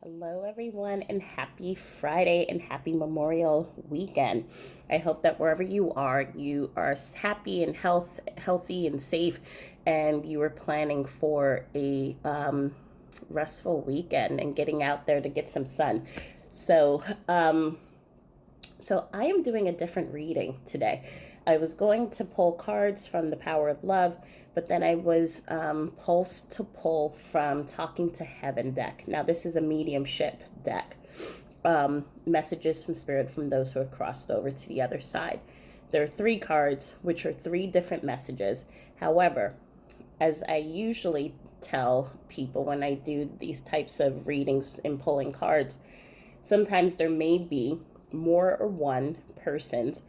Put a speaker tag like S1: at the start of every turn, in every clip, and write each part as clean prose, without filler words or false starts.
S1: Hello, everyone, and happy Friday and happy Memorial Weekend. I hope that wherever you are happy and healthy and safe, and you are planning for a restful weekend and getting out there to get some sun. So, um, so I am doing a different reading today. I was going to pull cards from The Power of Love, but then I was pulsed to pull from Talking to Heaven deck. Now, this is a mediumship deck. Messages from Spirit from those who have crossed over to the other side. There are three cards, which are three different messages. However, as I usually tell people when I do these types of readings and pulling cards, sometimes there may be more or one persons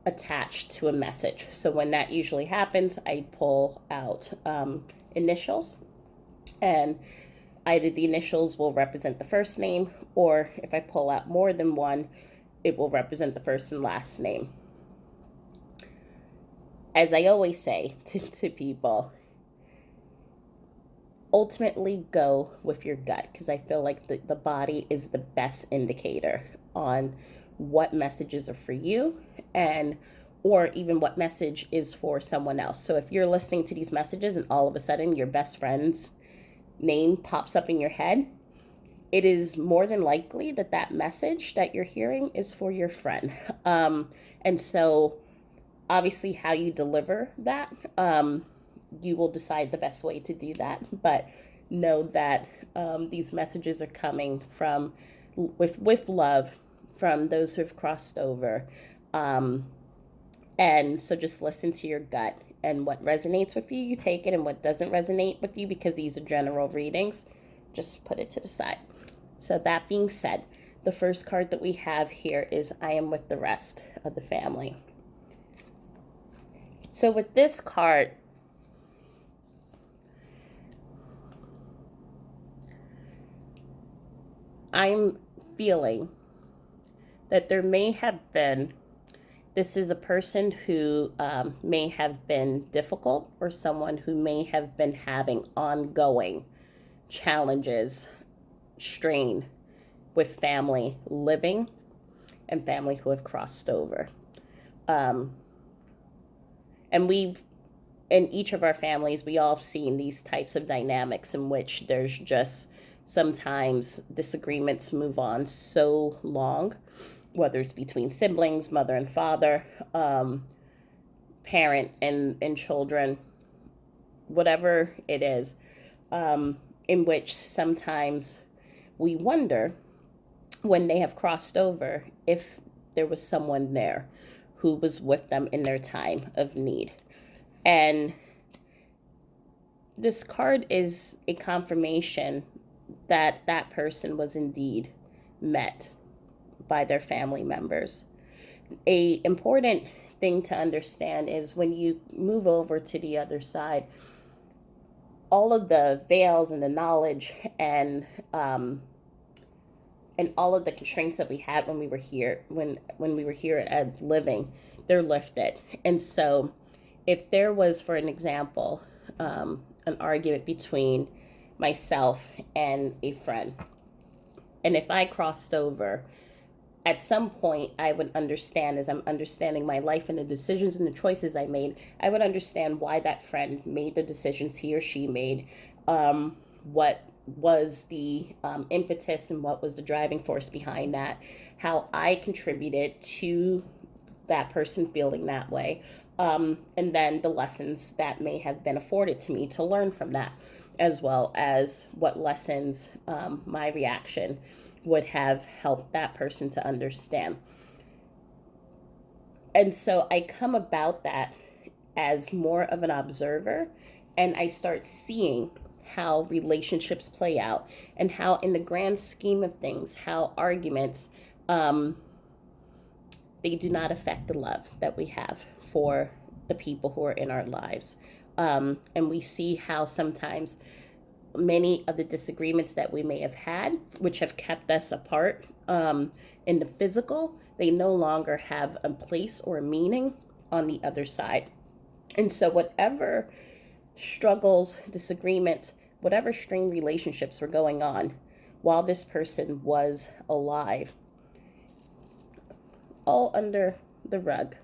S1: attached to a message. So when that usually happens, I pull out initials, and either the initials will represent the first name, or if I pull out more than one, it will represent the first and last name. As I always say to people, ultimately go with your gut, because I feel like the body is the best indicator on what messages are for you, and or even what message is for someone else. So if you're listening to these messages and all of a sudden your best friend's name pops up in your head, it is more than likely that that message that you're hearing is for your friend. And so obviously how you deliver that, you will decide the best way to do that. But know that these messages are coming from with love from those who have crossed over. And so just listen to your gut, and what resonates with you, you take it, and what doesn't resonate with you, because these are general readings, just put it to the side. So that being said, the first card that we have here is I am with the rest of the family. So with this card, I'm feeling that there may have been, this is a person who may have been difficult, or someone who may have been having ongoing challenges, strain with family living and family who have crossed over. Um, and we've, in each of our families, we all have seen these types of dynamics in which there's just sometimes disagreements move on so long, whether it's between siblings, mother and father, parent and children, whatever it is, in which sometimes we wonder when they have crossed over if there was someone there who was with them in their time of need. And this card is a confirmation that that person was indeed met by their family members. A important thing to understand is when you move over to the other side, all of the veils and the knowledge and all of the constraints that we had when we were here, when we were here at living, they're lifted. And so if there was, for an example, an argument between myself and a friend, and if I crossed over, at some point I would understand, as I'm understanding my life and the decisions and the choices I made, I would understand why that friend made the decisions he or she made, what was the impetus and what was the driving force behind that, how I contributed to that person feeling that way, and then the lessons that may have been afforded to me to learn from that, as well as what lessons my reaction would have helped that person to understand. And so I come about that as more of an observer, and I start seeing how relationships play out, and how, in the grand scheme of things, how arguments, they do not affect the love that we have for the people who are in our lives. And we see how sometimes many of the disagreements that we may have had, which have kept us apart in the physical, they no longer have a place or a meaning on the other side. And so, whatever struggles, disagreements, whatever strained relationships were going on while this person was alive, all under the rug.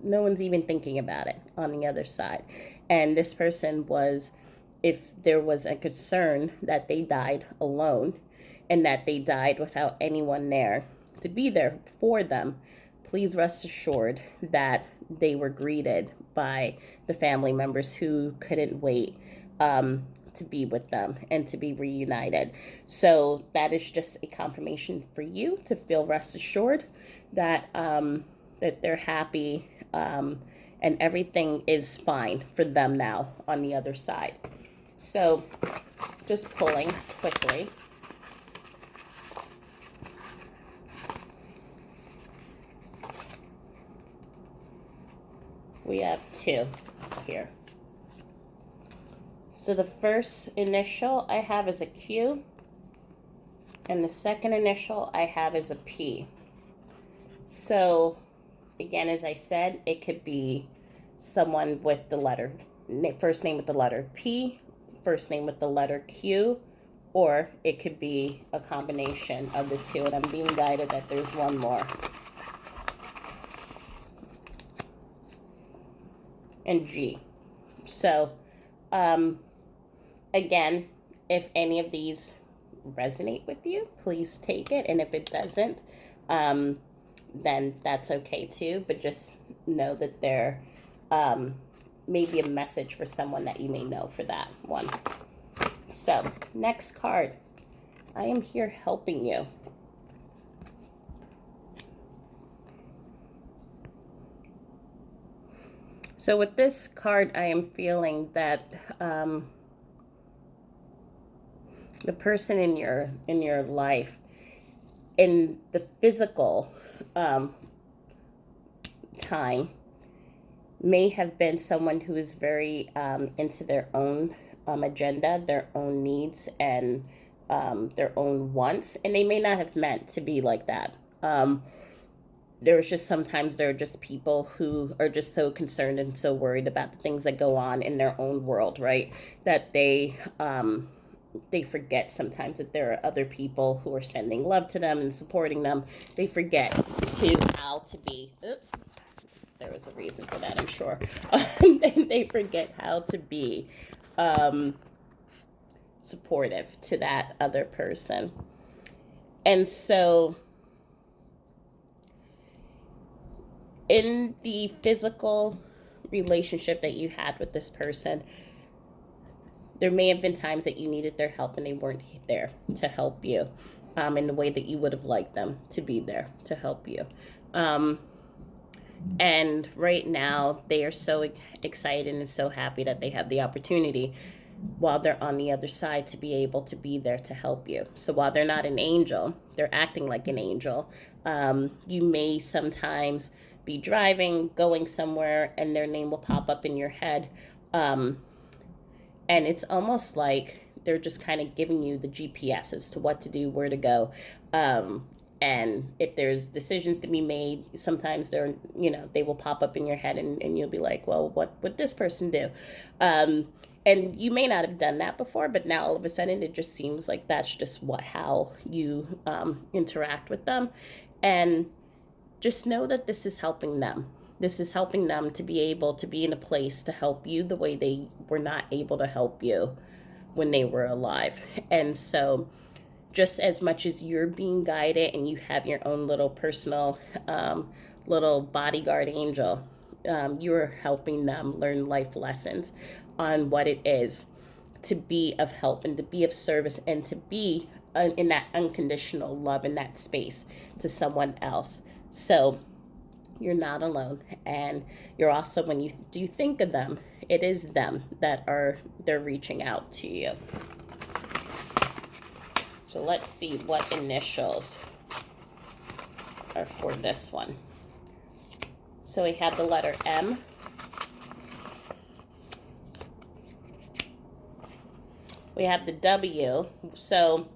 S1: No one's even thinking about it on the other side. And this person was, if there was a concern that they died alone and that they died without anyone there to be there for them, please rest assured that they were greeted by the family members who couldn't wait to be with them and to be reunited. So that is just a confirmation for you to feel rest assured that that they're happy, and everything is fine for them now on the other side. So just pulling quickly. We have 2 here. So the first initial I have is a Q, and the second initial I have is a P. So again, as I said, it could be someone with the letter, first name with the letter P, first name with the letter Q, or it could be a combination of the two. And I'm being guided that there's one more. And G. So, again, if any of these resonate with you, please take it. And if it doesn't, then that's okay too. But just know that there may be a message for someone that you may know for that one. So, next card. I am here helping you. So with this card, I am feeling that the person in your life, in the physical time, may have been someone who is very into their own agenda, their own needs, and their own wants, and they may not have meant to be like that. There's just sometimes there are just people who are just so concerned and so worried about the things that go on in their own world, right? That they forget sometimes that there are other people who are sending love to them and supporting them. They forget how to be. Oops, there was a reason for that, I'm sure. They forget how to be supportive to that other person, and so in the physical relationship that you had with this person, there may have been times that you needed their help and they weren't there to help you in the way that you would have liked them to be there to help you. And right now, they are so excited and so happy that they have the opportunity while they're on the other side to be able to be there to help you. So while they're not an angel, they're acting like an angel. You may sometimes be driving, going somewhere, and their name will pop up in your head. And it's almost like they're just kind of giving you the GPS as to what to do, where to go. And if there's decisions to be made, sometimes they will pop up in your head and you'll be like, well, what would this person do? And you may not have done that before, but now all of a sudden it just seems like that's just how you interact with them. And just know that this is helping them. This is helping them to be able to be in a place to help you the way they were not able to help you when they were alive. And so just as much as you're being guided and you have your own little personal little bodyguard angel, you're helping them learn life lessons on what it is to be of help and to be of service and to be in that unconditional love in that space to someone else. So you're not alone, and you're also, when you do think of them, it is them that they're reaching out to you. So let's see what initials are for this one. So we have the letter M. We have the W. So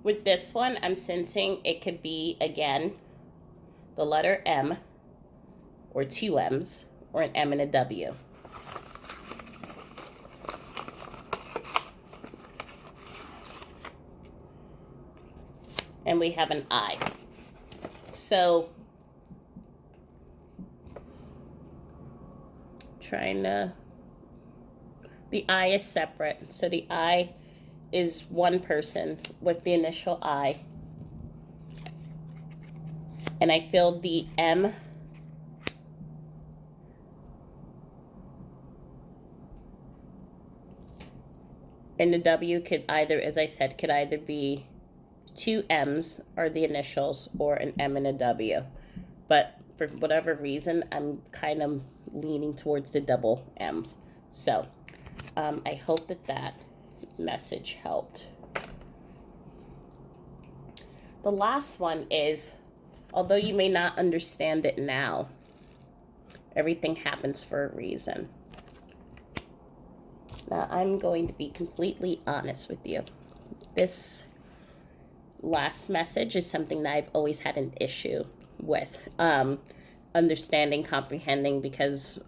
S1: with this one, I'm sensing it could be, again, the letter M, or 2 M's, or an M and a W. and we have an I. So, the I is separate. So the I is one person with the initial I. And I feel the M and the W could either, as I said, could either be two M's or the initials, or an M and a W. But for whatever reason, I'm kind of leaning towards the double M's. So I hope that message helped. The last one is, although you may not understand it now, everything happens for a reason. Now, I'm going to be completely honest with you. This last message is something that I've always had an issue with understanding, comprehending, because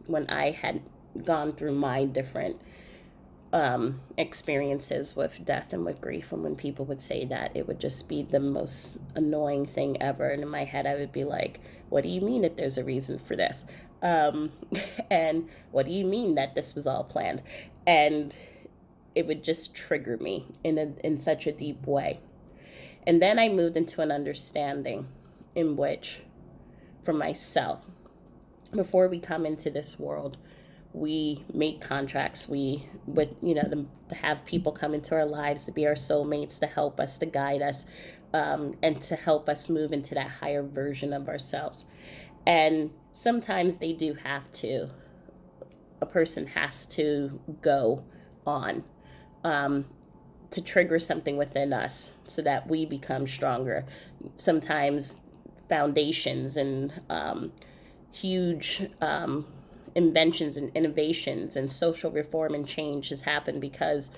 S1: when I had gone through my different experiences with death and with grief, and when people would say that, it would just be the most annoying thing ever. And in my head, I would be like, what do you mean that there's a reason for this? And what do you mean that this was all planned? And it would just trigger me in such a deep way. And then I moved into an understanding in which, for myself, before we come into this world, we make contracts, to have people come into our lives, to be our soulmates, to help us, to guide us, and to help us move into that higher version of ourselves. And sometimes they do have to, a person has to go on to trigger something within us so that we become stronger. Sometimes foundations and huge inventions and innovations and social reform and change has happened because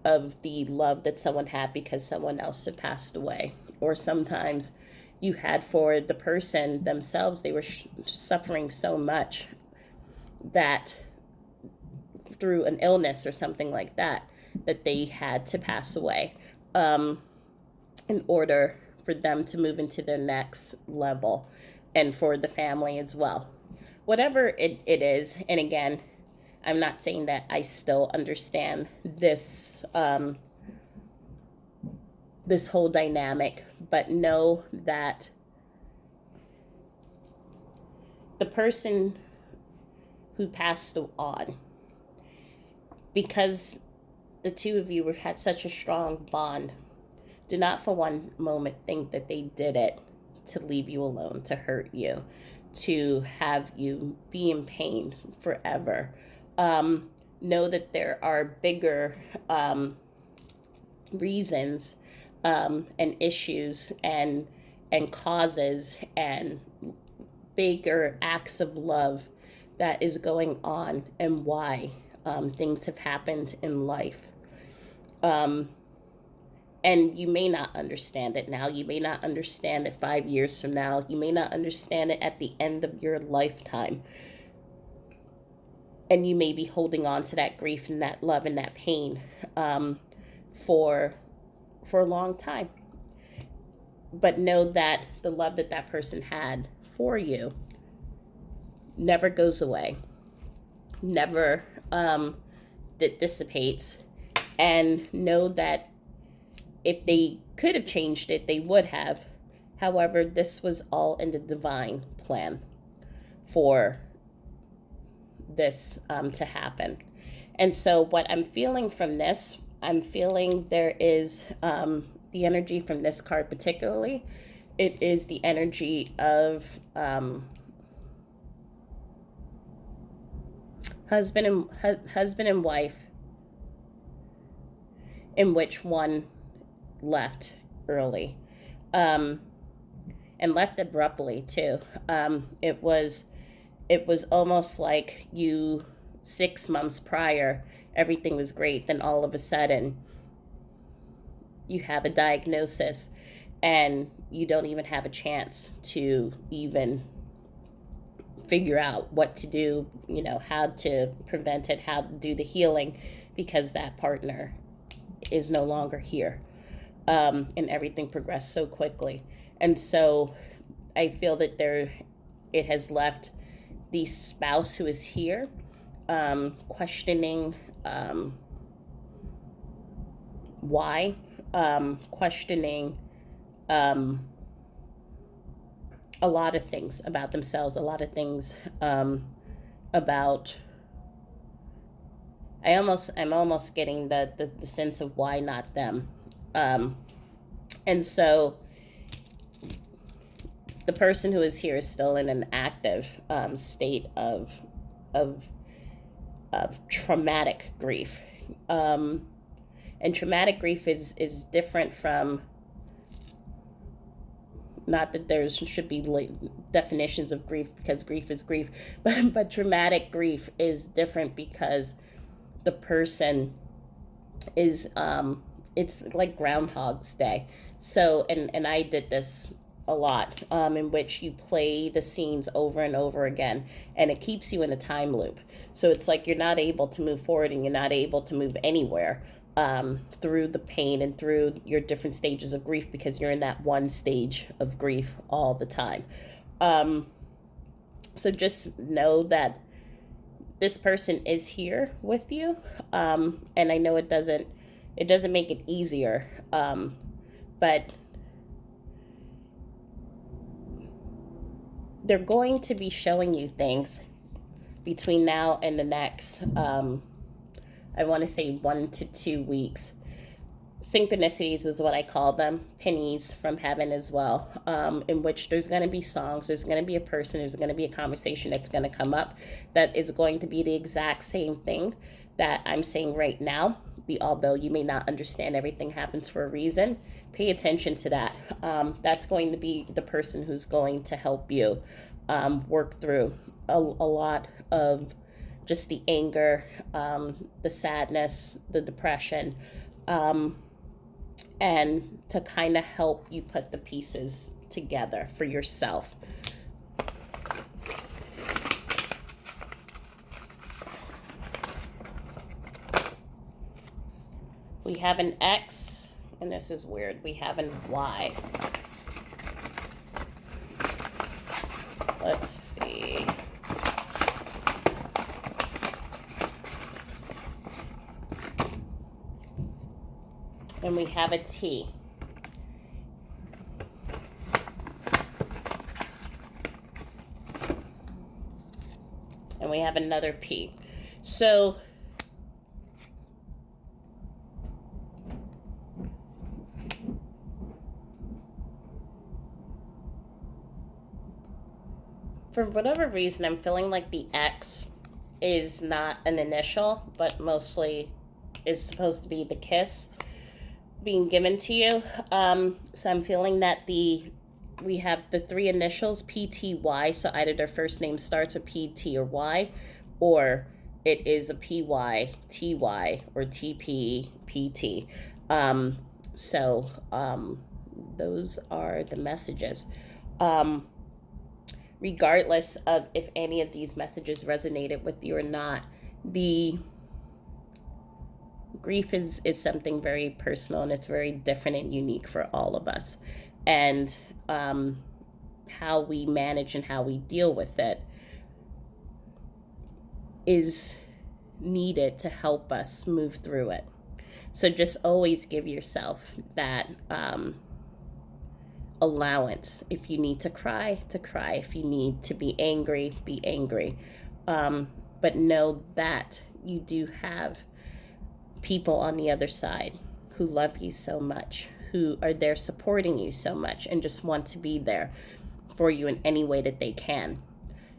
S1: of the love that someone had because someone else had passed away. Or sometimes you had, for the person themselves, they were suffering so much that through an illness or something like that, that they had to pass away in order for them to move into their next level, and for the family as well. Whatever it is, and again, I'm not saying that I still understand this this whole dynamic, but know that the person who passed on, because the two of you had such a strong bond, do not for one moment think that they did it to leave you alone, to hurt you, to have you be in pain forever. Know that there are bigger reasons and issues and causes and bigger acts of love that is going on, and why things have happened in life. And you may not understand it now. You may not understand it 5 years from now. You may not understand it at the end of your lifetime. And you may be holding on to that grief and that love and that pain for a long time. But know that the love that person had for you never goes away, never dissipates. And know that if they could have changed it, they would have. However, this was all in the divine plan for this to happen. And so what I'm feeling from this, I'm feeling there is the energy from this card particularly. It is the energy of husband and wife, in which one left early, and left abruptly too. It was almost like 6 months prior, everything was great. Then all of a sudden, you have a diagnosis, and you don't even have a chance to even figure out what to do, how to prevent it, how to do the healing, because that partner is no longer here. and everything progressed so quickly. And so I feel that it has left the spouse who is here questioning why, questioning um, a lot of things about themselves, a lot of things about. I'm almost getting the sense of why not them, um, and so the person who is here is still in an active state of traumatic grief, and traumatic grief is different from, not that there should be definitions of grief, because grief is grief, but traumatic grief is different because the person is it's like Groundhog's Day. So and I did this a lot, in which you play the scenes over and over again, and it keeps you in a time loop. So it's like you're not able to move forward, and you're not able to move anywhere through the pain and through your different stages of grief, because you're in that one stage of grief all the time. Um, so just know that this person is here with you, and I know it doesn't make it easier, but they're going to be showing you things between now and the next, I want to say 1 to 2 weeks. Synchronicities is what I call them, pennies from heaven as well, in which there's going to be songs, there's going to be a person, there's going to be a conversation that's going to come up that is going to be the exact same thing that I'm saying right now. Although you may not understand, everything happens for a reason. Pay attention to that. That's going to be the person who's going to help you work through a lot of just the anger, the sadness, the depression, and to kind of help you put the pieces together for yourself. We have an X, and this is weird. We have an Y. Let's see. And we have a T. And we have another P. So for whatever reason, I'm feeling like the X is not an initial, but mostly is supposed to be the kiss being given to you. So I'm feeling that we have the three initials PTY, so either their first name starts with PT or Y, or it is a PY, TY, or TP, PT. So those are the messages. Regardless of if any of these messages resonated with you or not, the grief is something very personal, and it's very different and unique for all of us. And how we manage and how we deal with it is needed to help us move through it. So just always give yourself that allowance. If you need to cry, to cry. If you need to be angry, be angry. But know that you do have people on the other side who love you so much, who are there supporting you so much, and just want to be there for you in any way that they can.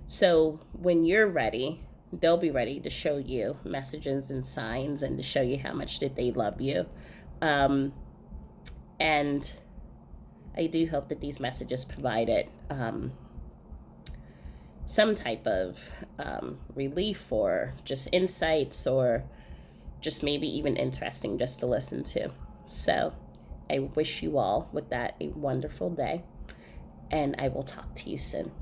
S1: So when you're ready, they'll be ready to show you messages and signs, and to show you how much that they love you. And I do hope that these messages provided some type of relief, or just insights, or just maybe even interesting just to listen to. So I wish you all with that a wonderful day, and I will talk to you soon.